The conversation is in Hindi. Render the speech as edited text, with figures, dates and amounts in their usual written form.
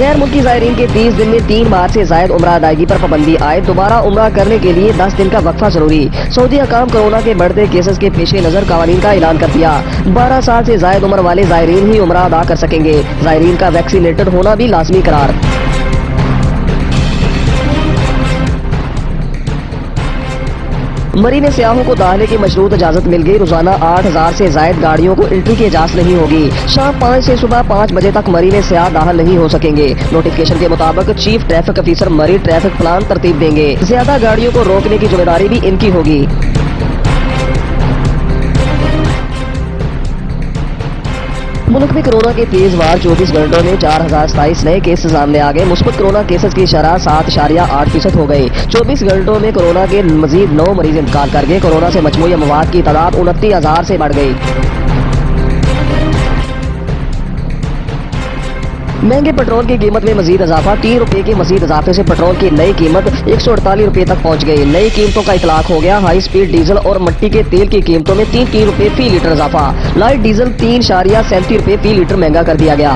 गैर मुल्की ज़ायरीन के 30 दिन में 3 माह से जायद उम्रा अदायगी पर पाबंदी आए। दोबारा उम्रा करने के लिए 10 दिन का वक्फा जरूरी। सऊदी हकाम कोरोना के बढ़ते केसेस के पेश नजर कवानीन का ऐलान कर दिया। 12 साल से जायद उम्र वाले ज़ायरीन ही उम्रा अदा कर सकेंगे। ज़ायरीन का वैक्सीनेटेड होना भी लाजमी करार। मरीन सियाहों को दाखिले की मशरूत इजाजत मिल गई। रोजाना 8000 से जायद गाड़ियों को एंट्री की इजाजत नहीं होगी। शाम 5 से सुबह 5 बजे तक मरीन सियाह दाखिल नहीं हो सकेंगे। नोटिफिकेशन के मुताबिक chief traffic officer marine traffic plan तरतीब देंगे। ज्यादा गाड़ियों को रोकने की जिम्मेदारी भी इनकी होगी। मुल्क में कोरोना के तेज वार 24 घंटों में 4027 नए केस सामने आ गए। मुस्बत कोरोना केसेस की शरह 7.8% हो गई। 24 घंटों में कोरोना के मजीद 9 मरीज इंतकाल कर गए। कोरोना से मजमूई अमवात की तादाद 29,000 से बढ़ गई। महंगे पेट्रोल की कीमत में मजीद इजाफा। 3 रुपए के मजीद इजाफे से पेट्रोल की नई कीमत 148 रुपए तक पहुंच गई। नई कीमतों का इतलाक हो गया। हाई स्पीड डीजल और मिट्टी के तेल की कीमतों में 3 रुपए फी लीटर इजाफा। लाइट डीजल 3.37 रुपए फी लीटर महंगा कर दिया गया।